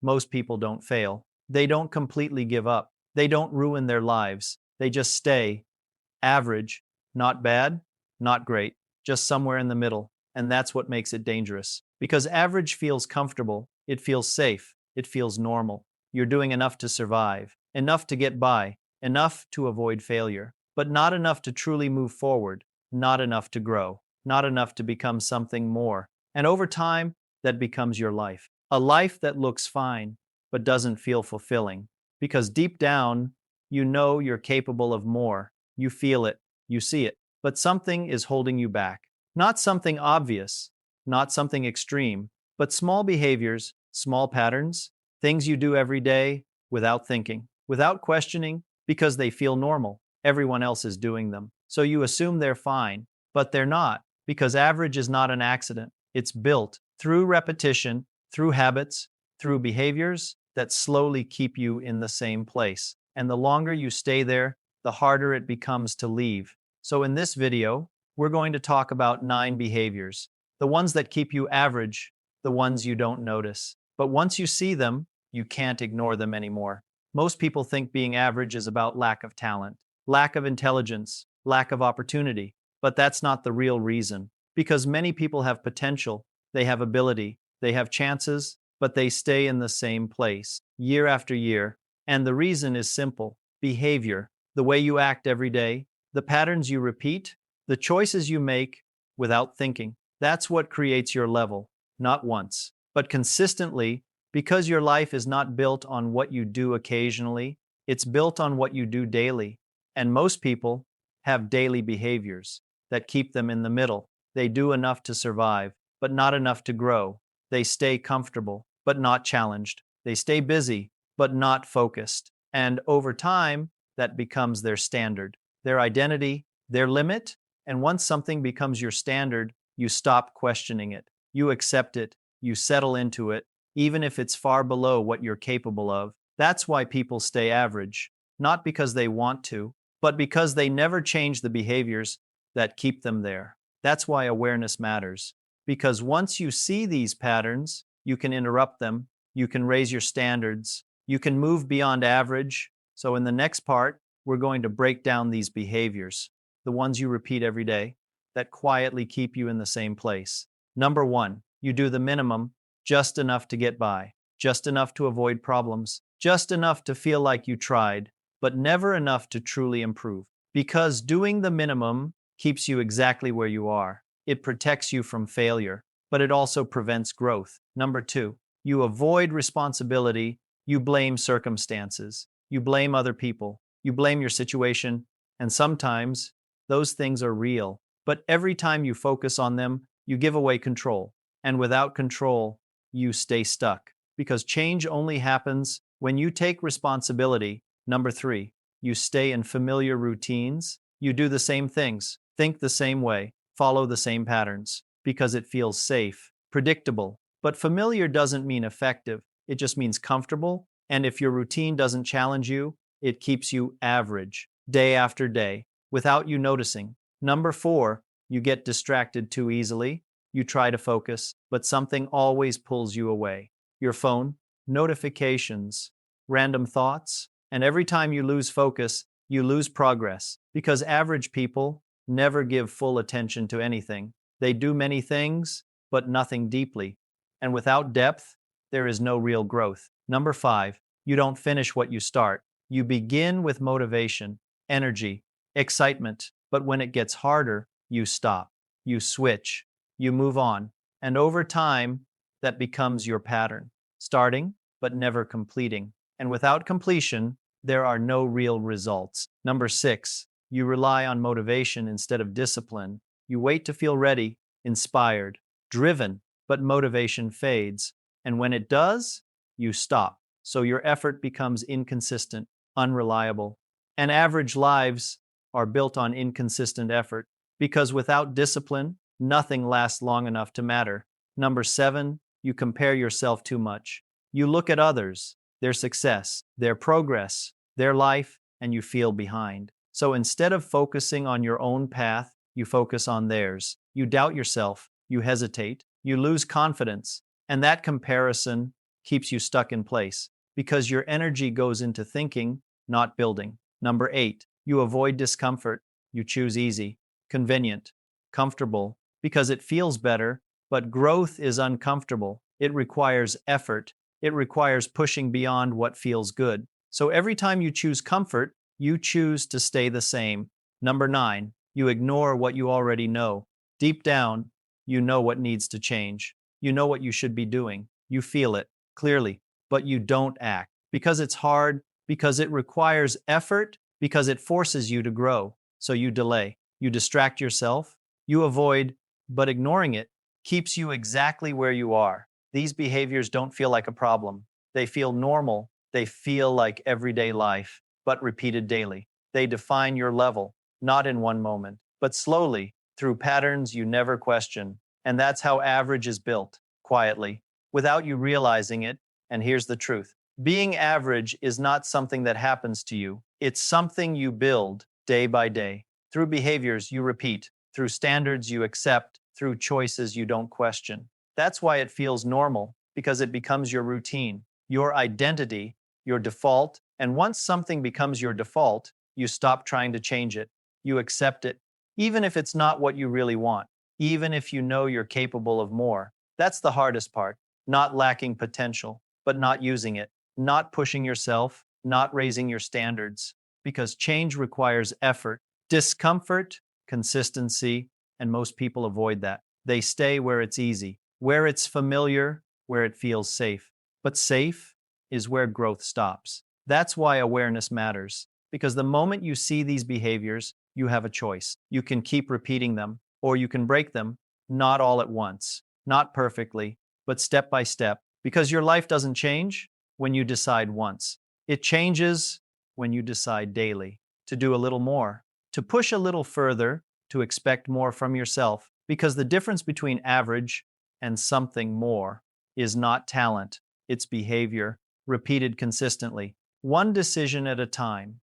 most people don't fail. They don't completely give up. They don't ruin their lives. They just stay average, not bad, not great, just somewhere in the middle. And that's what makes it dangerous. Because average feels comfortable, it feels safe, it feels normal. You're doing enough to survive, enough to get by, enough to avoid failure, but not enough to truly move forward, not enough to grow, not enough to become something more. And over time, that becomes your life. A life that looks fine, but doesn't feel fulfilling. Because deep down, you know you're capable of more. You feel it, you see it, but something is holding you back. Not something obvious, not something extreme, but small behaviors, small patterns, things you do every day without thinking, without questioning, because they feel normal. Everyone else is doing them. So you assume they're fine, but they're not, because average is not an accident. It's built through repetition, through habits, through behaviors that slowly keep you in the same place. And the longer you stay there, the harder it becomes to leave. So in this video, we're going to talk about 9 behaviors, the ones that keep you average, the ones you don't notice. But once you see them, you can't ignore them anymore. Most people think being average is about lack of talent, lack of intelligence, lack of opportunity. But that's not the real reason. Because many people have potential, they have ability, they have chances, but they stay in the same place year after year. And the reason is simple: behavior, the way you act every day, the patterns you repeat, the choices you make without thinking. That's what creates your level, not once, but consistently, because your life is not built on what you do occasionally, it's built on what you do daily. And most people have daily behaviors that keep them in the middle. They do enough to survive, but not enough to grow. They stay comfortable, but not challenged. They stay busy, but not focused. And over time, that becomes their standard, their identity, their limit. And once something becomes your standard, you stop questioning it. You accept it. You settle into it, even if it's far below what you're capable of. That's why people stay average, not because they want to, but because they never change the behaviors that keep them there. That's why awareness matters. Because once you see these patterns, you can interrupt them, you can raise your standards, you can move beyond average. So, in the next part, we're going to break down these behaviors, the ones you repeat every day, that quietly keep you in the same place. Number 1, you do the minimum, just enough to get by, just enough to avoid problems, just enough to feel like you tried, but never enough to truly improve. Because doing the minimum keeps you exactly where you are. It protects you from failure, but it also prevents growth. Number 2, you avoid responsibility, you blame circumstances, you blame other people, you blame your situation, and sometimes those things are real. But every time you focus on them, you give away control. And without control, you stay stuck. Because change only happens when you take responsibility. Number 3, you stay in familiar routines. You do the same things, think the same way, follow the same patterns, because it feels safe, predictable. But familiar doesn't mean effective, it just means comfortable. And if your routine doesn't challenge you, it keeps you average, day after day, without you noticing. Number 4, you get distracted too easily. You try to focus, but something always pulls you away. Your phone, notifications, random thoughts, and every time you lose focus, you lose progress. Because average people never give full attention to anything. They do many things, but nothing deeply. And without depth, there is no real growth. Number 5, you don't finish what you start. You begin with motivation, energy, excitement, but when it gets harder, you stop, you switch, you move on. And over time, that becomes your pattern, starting, but never completing. And without completion, there are no real results. Number 6, you rely on motivation instead of discipline. You wait to feel ready, inspired, driven, but motivation fades. And when it does, you stop. So your effort becomes inconsistent, unreliable. And average lives are built on inconsistent effort because without discipline, nothing lasts long enough to matter. Number 7, you compare yourself too much. You look at others, their success, their progress, their life, and you feel behind. So instead of focusing on your own path, you focus on theirs. You doubt yourself, you hesitate, you lose confidence, and that comparison keeps you stuck in place because your energy goes into thinking, not building. Number 8, you avoid discomfort. You choose easy, convenient, comfortable because it feels better, but growth is uncomfortable. It requires effort. It requires pushing beyond what feels good. So every time you choose comfort, you choose to stay the same. Number 9, you ignore what you already know. Deep down, you know what needs to change. You know what you should be doing. You feel it clearly, but you don't act because it's hard, because it requires effort, because it forces you to grow. So you delay, you distract yourself, you avoid, but ignoring it keeps you exactly where you are. These behaviors don't feel like a problem. They feel normal. They feel like everyday life, but repeated daily. They define your level, not in one moment, but slowly through patterns you never question. And that's how average is built, quietly, without you realizing it. And here's the truth: being average is not something that happens to you, it's something you build day by day, through behaviors you repeat, through standards you accept, through choices you don't question. That's why it feels normal, because it becomes your routine, your identity, your default. And once something becomes your default, you stop trying to change it. You accept it, even if it's not what you really want, even if you know you're capable of more. That's the hardest part: not lacking potential, but not using it, not pushing yourself, not raising your standards. Because change requires effort, discomfort, consistency, and most people avoid that. They stay where it's easy, where it's familiar, where it feels safe. But safe is where growth stops. That's why awareness matters, because the moment you see these behaviors, you have a choice. You can keep repeating them, or you can break them, not all at once, not perfectly, but step by step, because your life doesn't change when you decide once. It changes when you decide daily to do a little more, to push a little further, to expect more from yourself, because the difference between average and something more is not talent, it's behavior, repeated consistently, one decision at a time,